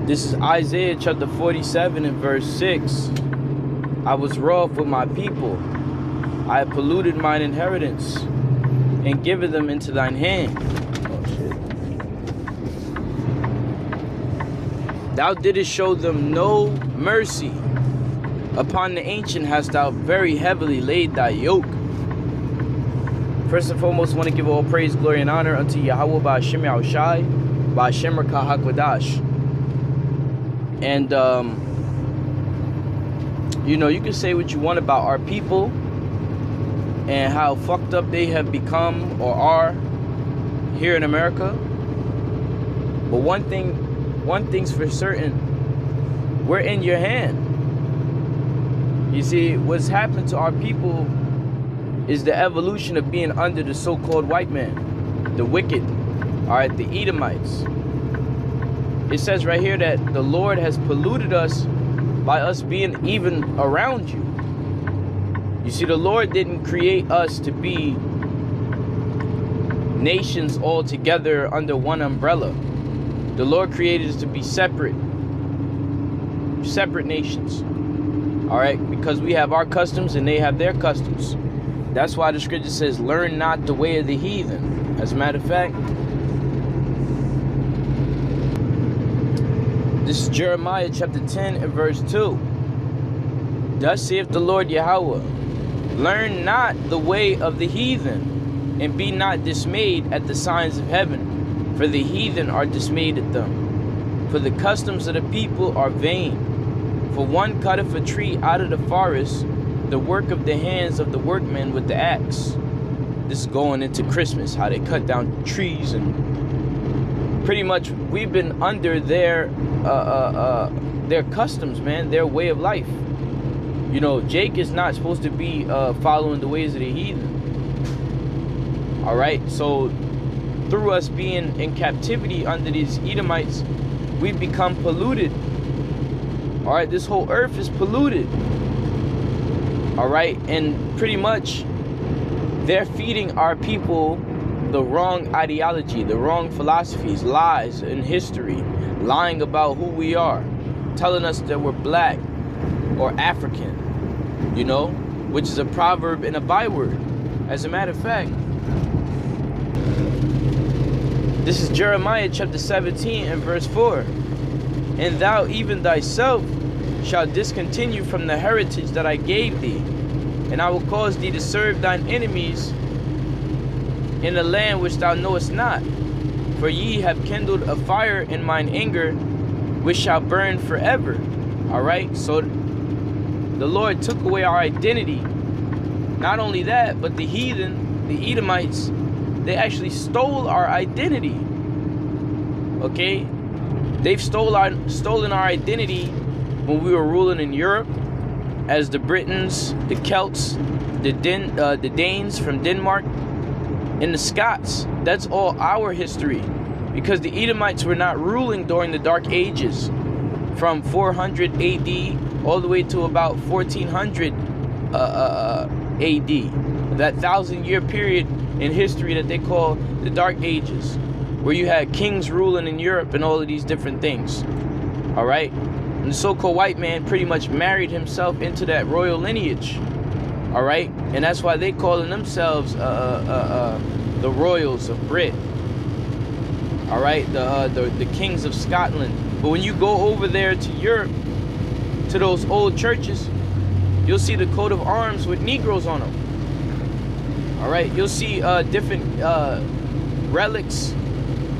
This is Isaiah chapter 47 and verse 6. I was wroth with my people. I have polluted mine inheritance and given them into thine hand. Oh shit. Thou didst show them no mercy. Upon the ancient hast thou very heavily laid thy yoke. First and foremost, I want to give all praise, glory, and honor unto Yahweh Ba'ashem Yahushai, Ba'ashem Rakah HaKodash. And, you know, you can say what you want about our people and how fucked up they have become or are here in America. But one thing's for certain, we're in your hand. You see, what's happened to our people is the evolution of being under the so-called white man, the wicked, all right, the Edomites. It says right here that the Lord has polluted us by us being even around you. You see, the Lord didn't create us to be nations all together under one umbrella. The Lord created us to be separate nations. All right, because we have our customs and they have their customs. That's why the scripture says, learn not the way of the heathen. As a matter of fact, this is Jeremiah chapter 10 and verse 2. Thus saith the Lord Yahweh, learn not the way of the heathen, and be not dismayed at the signs of heaven, for the heathen are dismayed at them. For the customs of the people are vain. For one cutteth a tree out of the forest, the work of the hands of the workmen with the axe. This is going into Christmas, how they cut down trees, and pretty much we've been under their customs, man, their way of life. You know, Jake is not supposed to be following the ways of the heathen. All right, so through us being in captivity under these Edomites, we've become polluted. All right, this whole earth is polluted. All right, and pretty much they're feeding our people the wrong ideology, the wrong philosophies, lies in history, lying about who we are, telling us that we're black or African, you know, which is a proverb and a byword. As a matter of fact, this is Jeremiah chapter 17 and verse 4. And thou even thyself shalt discontinue from the heritage that I gave thee, and I will cause thee to serve thine enemies in a land which thou knowest not. For ye have kindled a fire in mine anger, which shall burn forever. All right, so the Lord took away our identity. Not only that, but the heathen, the Edomites, they actually stole our identity. Okay, they've stolen our identity when we were ruling in Europe as the Britons, the Celts, the Danes from Denmark, and the Scots. That's all our history, because the Edomites were not ruling during the Dark Ages from 400 AD all the way to about 1400 AD. That 1,000-year period in history that they call the Dark Ages, where you had kings ruling in Europe and all of these different things. All right, and the so-called white man pretty much married himself into that royal lineage. All right, and that's why they calling themselves the royals of Brit. All right, the kings of Scotland. But when you go over there to Europe, to those old churches, you'll see the coat of arms with Negroes on them. All right, you'll see different relics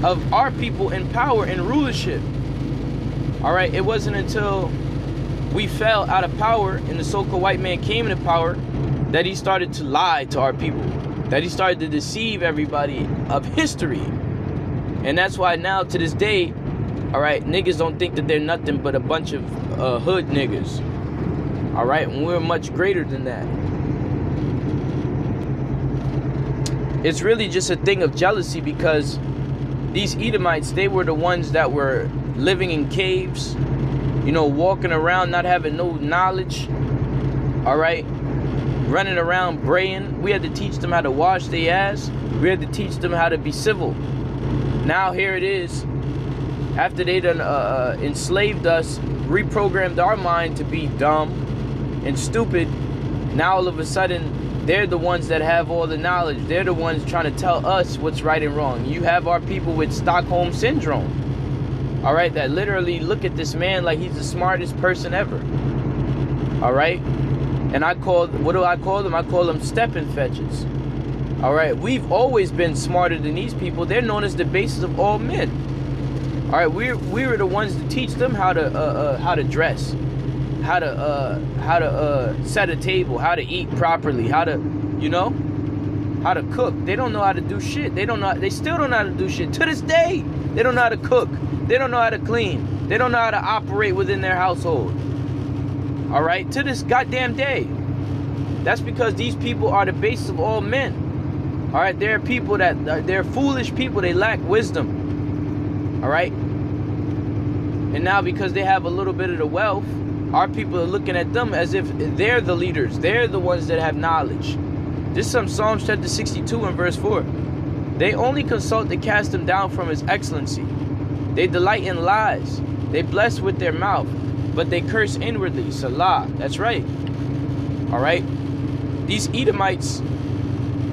of our people in power and rulership. All right, it wasn't until we fell out of power and the so-called white man came into power that he started to lie to our people, that he started to deceive everybody of history. And that's why now to this day, all right, niggas don't think that they're nothing but a bunch of hood niggas. All right, and we're much greater than that. It's really just a thing of jealousy, because these Edomites, they were the ones that were living in caves, you know, walking around, not having no knowledge, all right, running around braying. We had to teach them how to wash their ass. We had to teach them how to be civil. Now here it is, After they done enslaved us, reprogrammed our mind to be dumb and stupid, now all of a sudden they're the ones that have all the knowledge. They're the ones trying to tell us what's right and wrong. You have our people with Stockholm syndrome, all right, that literally look at this man like he's the smartest person ever, all right? And what do I call them? I call them stepping fetches. All right, we've always been smarter than these people. They're known as the basis of all men. All right, we were the ones to teach them how to dress, how to set a table, how to eat properly, how to, you know, how to cook. They don't know how to do shit. They still don't know how to do shit to this day. They don't know how to cook. They don't know how to clean. They don't know how to operate within their household. All right, to this goddamn day. That's because these people are the basis of all men. All right, they're people they're foolish people. They lack wisdom. All right. And now because they have a little bit of the wealth, our people are looking at them as if they're the leaders. They're the ones that have knowledge. This is from Psalms chapter 62 and verse 4. They only consult to cast them down from his excellency. They delight in lies. They bless with their mouth, but they curse inwardly. Salah. That's right. All right. These Edomites,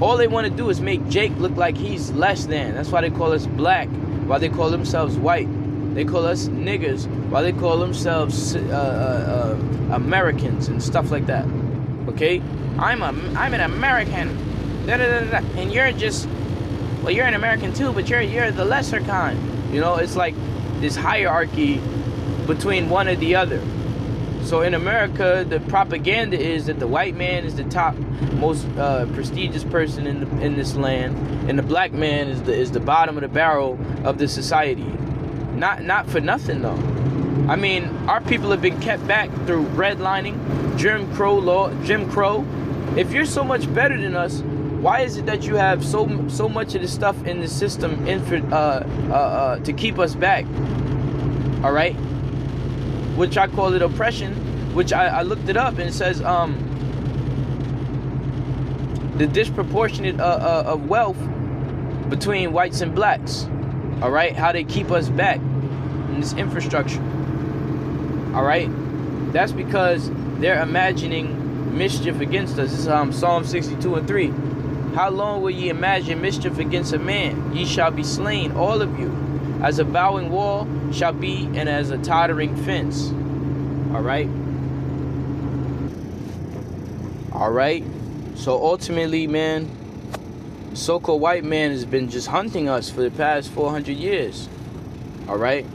all they want to do is make Jake look like he's less than. That's why they call us black. Why they call themselves white. They call us niggers. Why they call themselves Americans and stuff like that. Okay? I'm an American. Da, da, da, da. And you're just, well, you're an American too, but you're the lesser kind. You know, it's like this hierarchy between one or the other. So in America, the propaganda is that the white man is the top, most prestigious person in this land, and the black man is the bottom of the barrel of the society. Not for nothing though. I mean, our people have been kept back through redlining, Jim Crow law, Jim Crow. If you're so much better than us, why is it that you have so much of this stuff in the system to keep us back? All right. Which I call it oppression, which I looked it up and it says the disproportionate of wealth between whites and blacks. All right, how they keep us back in this infrastructure. All right, that's because they're imagining mischief against us. This is Psalm 62 and 3. How long will ye imagine mischief against a man? Ye shall be slain, all of you. As a bowing wall shall be, and as a tottering fence. All right. All right. So ultimately, man, the so-called white man has been just hunting us for the past 400 years. All right.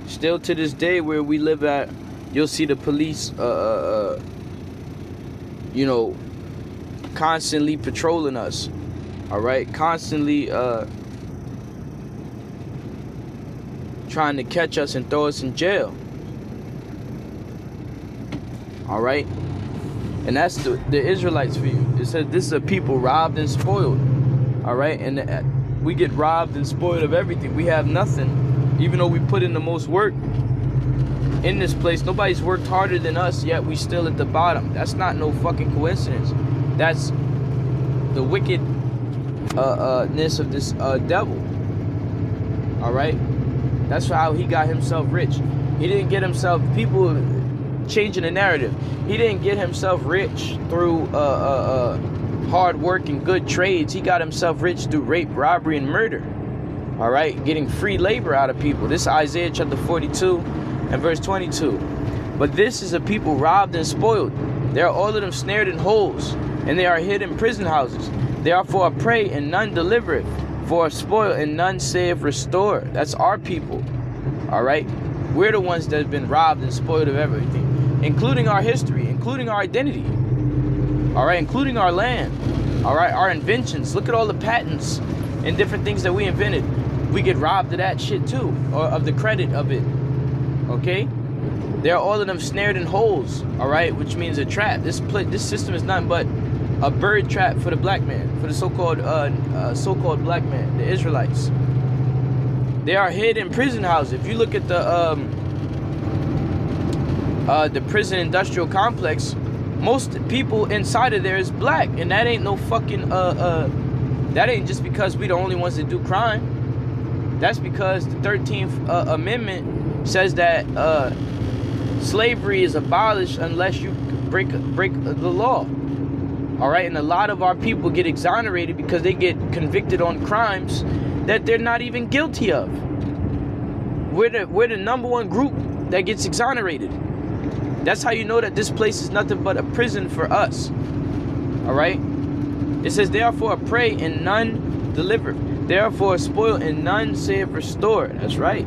Still to this day, where we live at, you'll see the police, you know, constantly patrolling us. All right, constantly trying to catch us and throw us in jail. All right, and that's the Israelites for you. It says this is a people robbed and spoiled. All right, and we get robbed and spoiled of everything. We have nothing, even though we put in the most work in this place. Nobody's worked harder than us, yet we still at the bottom. That's not no fucking coincidence. That's the wickedness of this devil. All right, that's how he got himself rich. He didn't get himself, people changing the narrative, he didn't get himself rich through hard work and good trades. He got himself rich through rape, robbery, and murder. All right, getting free labor out of people. This is Isaiah chapter 42 and verse 22. But this is a people robbed and spoiled. They are all of them snared in holes, and they are hid in prison houses. They are for a prey, and none delivereth, for a spoil, and none saith restore. That's our people. All right, we're the ones that have been robbed and spoiled of everything, including our history, including our identity. All right, including our land. All right, our inventions. Look at all the patents and different things that we invented. We get robbed of that shit too, or of the credit of it. Okay, they're all of them snared in holes. All right, which means a trap. This system is nothing but a bird trap for the black man, for the so-called black man, the Israelites. They are hid in prison houses. If you look at the prison industrial complex, most people inside of there is black, and that ain't no fucking that ain't just because we the only ones that do crime. That's because the 13th Amendment says that slavery is abolished unless you break the law. All right, and a lot of our people get exonerated because they get convicted on crimes that they're not even guilty of. We're the number one group that gets exonerated. That's how you know that this place is nothing but a prison for us. All right. It says, therefore a prey and none deliver, therefore a spoil and none save restore. That's right.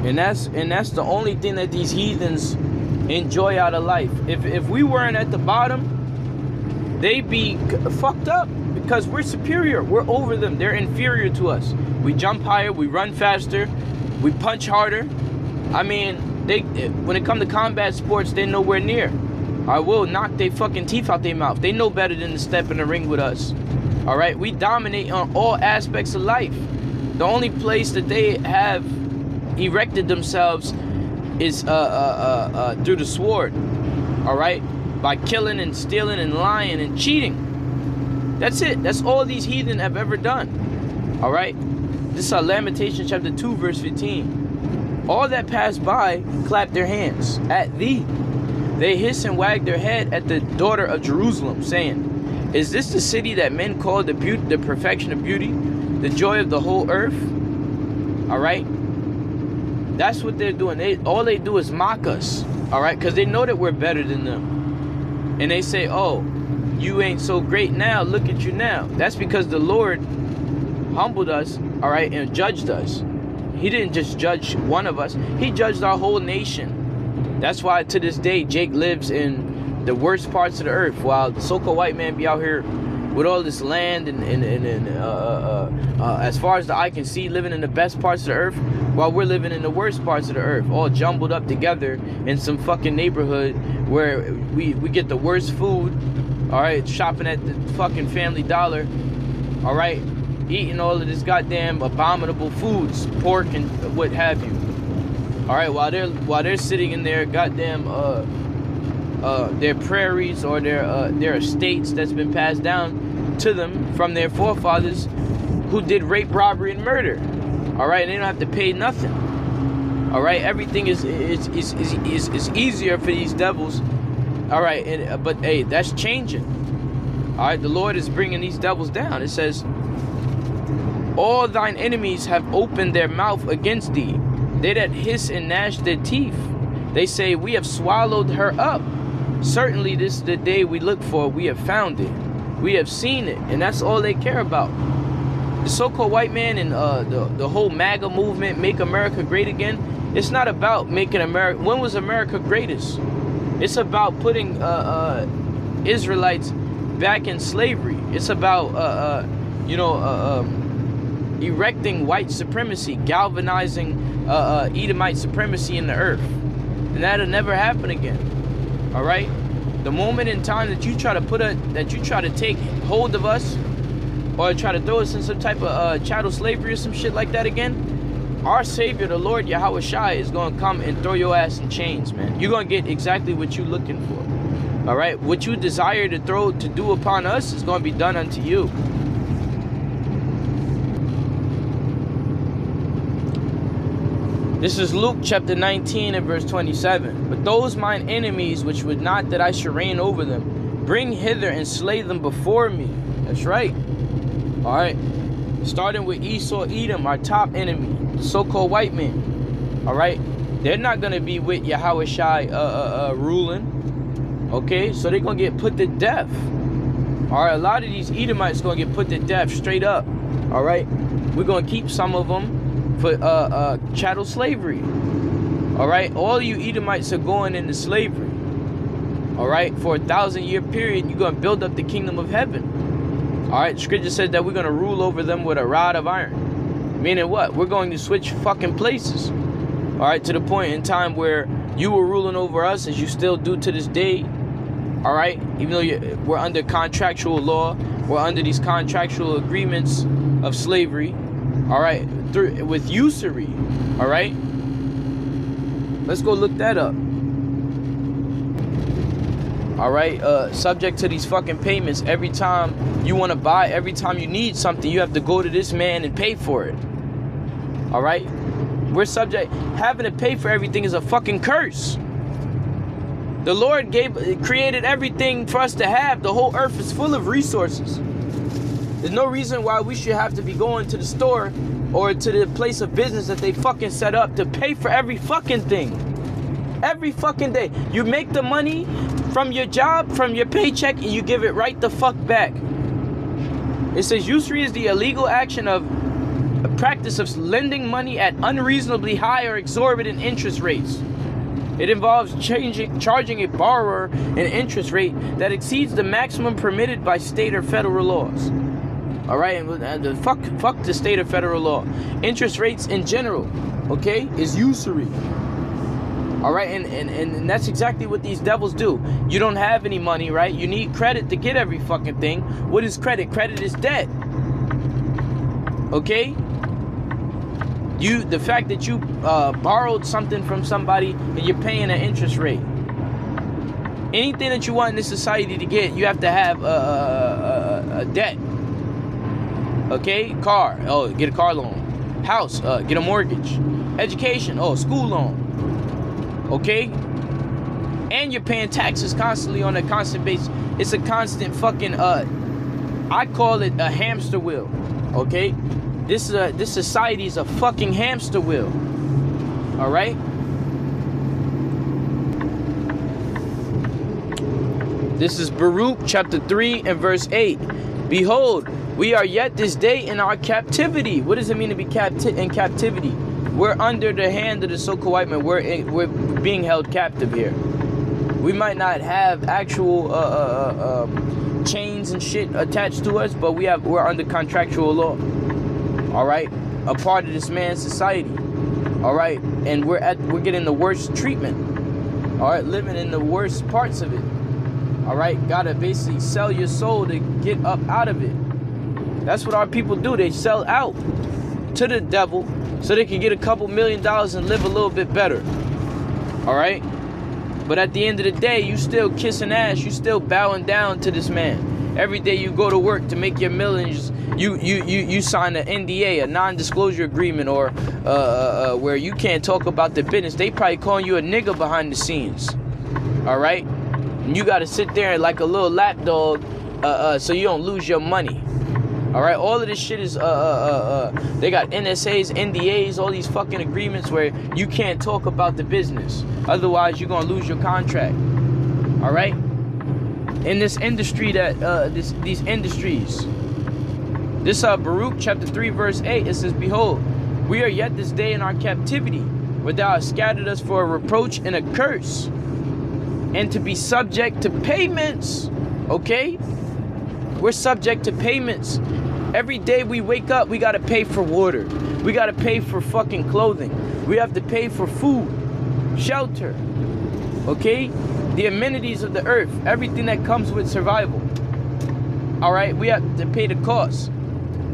And that's the only thing that these heathens enjoy out of life. If we weren't at the bottom, they'd be fucked up because we're superior. We're over them. They're inferior to us. We jump higher. We run faster. We punch harder. I mean, when it comes to combat sports, they're nowhere near. I will knock their fucking teeth out their mouth. They know better than to step in the ring with us. All right, we dominate on all aspects of life. The only place that they have erected themselves is through the sword. All right, by killing and stealing and lying and cheating. That's it. That's all these heathen have ever done. All right, this is Lamentations chapter 2 verse 15. All that passed by clapped their hands at thee. They hiss and wag their head at the daughter of Jerusalem, saying, is this the city that men call the perfection of beauty, the joy of the whole earth? All right. That's what they're doing. All they do is mock us, all right? Because they know that we're better than them. And they say, oh, you ain't so great now. Look at you now. That's because the Lord humbled us, all right, and judged us. He didn't just judge one of us. He judged our whole nation. That's why to this day, Jake lives in the worst parts of the earth, while the so-called white man be out here with all this land and as far as the eye can see, living in the best parts of the earth, while we're living in the worst parts of the earth, all jumbled up together in some fucking neighborhood where we get the worst food, all right, shopping at the fucking Family Dollar, all right, eating all of this goddamn abominable foods, pork and what have you, all right, while they're sitting in their goddamn their prairies or their estates that's been passed down to them from their forefathers who did rape, robbery, and murder. All right, and they don't have to pay nothing. All right, everything is easier for these devils. All right, but hey, that's changing. All right, the Lord is bringing these devils down. It says, all thine enemies have opened their mouth against thee. They that hiss and gnash their teeth. They say, we have swallowed her up. Certainly this is the day we look for. We have found it. We have seen it. And that's all they care about. The so-called white man and the whole MAGA movement, Make America Great Again, it's not about making America. When was America greatest? It's about putting Israelites back in slavery. It's about erecting white supremacy, galvanizing Edomite supremacy in the earth. And that'll never happen again. All right, the moment in time that you try to take hold of us or try to throw us in some type of chattel slavery or some shit like that again, our Savior, the Lord Yahweh Shai, is going to come and throw your ass in chains, man. You're going to get exactly what you're looking for. All right, what you desire to do upon us is going to be done unto you. This is Luke chapter 19 and verse 27. But those mine enemies which would not that I should reign over them, bring hither and slay them before me. That's right. All right. Starting with Esau, Edom, our top enemy, the so-called white man. All right. They're not going to be with Yahweh Shai ruling. Okay. So they're going to get put to death. All right. A lot of these Edomites going to get put to death straight up. All right. We're going to keep some of them for chattel slavery. All right, all you Edomites are going into slavery. All right, for 1,000-year period, you're going to build up the kingdom of heaven. All right, scripture says that we're going to rule over them with a rod of iron. Meaning what? We're going to switch fucking places. All right, to the point in time where you were ruling over us, as you still do to this day. All right, even though we're under contractual law, We're under these contractual agreements of slavery, all right, with usury, all right? Let's go look that up. All right, subject to these fucking payments. Every time you want to buy, every time you need something, you have to go to this man and pay for it. All right? We're subject. Having to pay for everything is a fucking curse. The Lord created everything for us to have. The whole earth is full of resources. There's no reason why we should have to be going to the store or to the place of business that they fucking set up to pay for every fucking thing. Every fucking day. You make the money from your job, from your paycheck, and you give it right the fuck back. It says usury is the illegal action of a practice of lending money at unreasonably high or exorbitant interest rates. It involves charging a borrower an interest rate that exceeds the maximum permitted by state or federal laws. All right, and fuck the state or federal law. Interest rates in general, okay, is usury. All right, and that's exactly what these devils do. You don't have any money, right? You need credit to get every fucking thing. What is credit? Credit is debt. Okay? The fact that you borrowed something from somebody and you're paying an interest rate. Anything that you want in this society to get, you have to have a debt. Okay? Car. Oh, get a car loan. House. Get a mortgage. Education. Oh, school loan. Okay? And you're paying taxes constantly on a constant basis. It's a constant fucking I call it a hamster wheel. Okay? This society is a fucking hamster wheel. All right? This is Baruch chapter 3 and verse 8. Behold, we are yet this day in our captivity. What does it mean to be in captivity? We're under the hand of the so-called white man. We're being held captive here. We might not have actual chains and shit attached to us, but we're under contractual law. All right, a part of this man's society. All right, and we're getting the worst treatment. All right, living in the worst parts of it. All right, gotta basically sell your soul to get up out of it. That's what our people do. They sell out to the devil so they can get a couple $1 million and live a little bit better. All right, but at the end of the day, you still kissing ass. You still bowing down to this man. Every day you go to work to make your millions. You sign an NDA, a non-disclosure agreement, or where you can't talk about the business. They probably calling you a nigga behind the scenes. All right, and you got to sit there like a little lapdog, so you don't lose your money. All right, all of this shit is they got NSAs, NDAs, all these fucking agreements where you can't talk about the business. Otherwise, you're gonna lose your contract. All right, in this industry these industries. This Baruch chapter 3 verse 8, it says, behold, we are yet this day in our captivity, where thou hast scattered us for a reproach and a curse, and to be subject to payments. Okay? We're subject to payments. Every day we wake up, we gotta pay for water. We gotta pay for fucking clothing. We have to pay for food, shelter. Okay? The amenities of the earth, everything that comes with survival. All right? We have to pay the cost.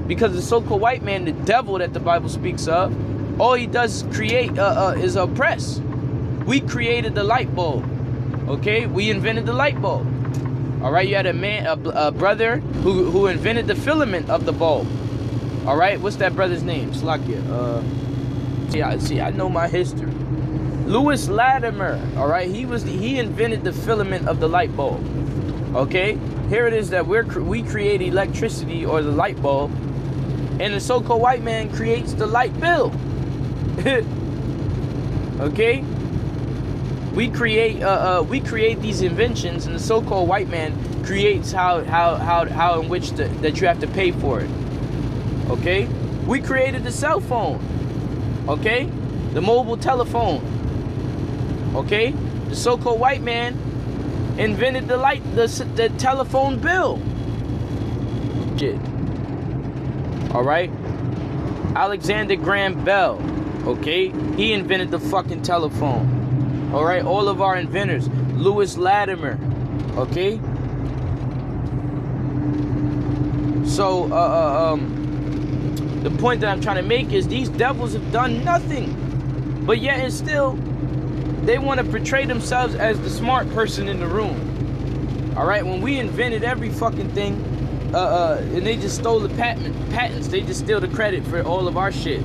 Because the so-called white man, the devil that the Bible speaks of, all he does is create, is oppress. We created the light bulb. Okay? We invented the light bulb. All right? You had a brother who invented the filament of the bulb. All right? What's that brother's name? Slakia. See, I know my history. Lewis Latimer. All right? He invented the filament of the light bulb. Okay? Here it is that we create electricity, or the light bulb, and the so-called white man creates the light bill. Okay? We create these inventions, and the so-called white man creates how in which that you have to pay for it. Okay? We created the cell phone. Okay? The mobile telephone. Okay? The so-called white man invented the telephone bill. Shit. All right? Alexander Graham Bell. Okay? He invented the fucking telephone. All right? All of our inventors. Lewis Latimer. Okay? So, the point that I'm trying to make is these devils have done nothing, but yet and still, they want to portray themselves as the smart person in the room. All right, when we invented every fucking thing, and they just stole the patents, they just steal the credit for all of our shit.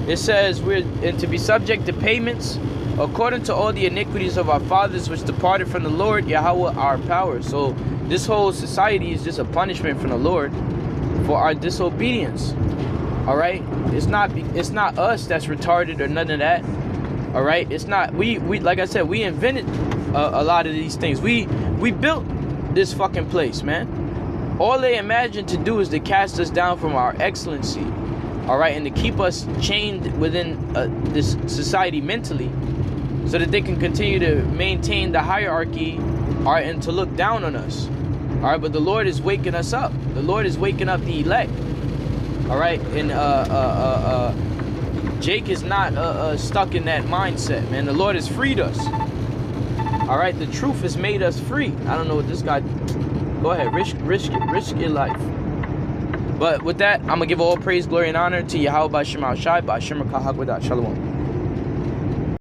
It says we're to be subject to payments according to all the iniquities of our fathers which departed from the Lord Yahweh our power. So this whole society is just a punishment from the Lord for our disobedience. All right, it's not us that's retarded or none of that. All right, it's not we like I said, we invented a lot of these things. We built this fucking place, man. All they imagine to do is to cast us down from our excellency. All right, and to keep us chained within this society mentally, so that they can continue to maintain the hierarchy, all right, and to look down on us. All right, but the Lord is waking us up. The Lord is waking up the elect. All right, and Jake is not stuck in that mindset, man. The Lord has freed us. All right, the truth has made us free. I don't know what this guy. Go ahead, risk your life. But with that, I'm gonna give all praise, glory, and honor to Yahweh B'Shem Al Shai, B'Shem Kahagwadat. Shalom.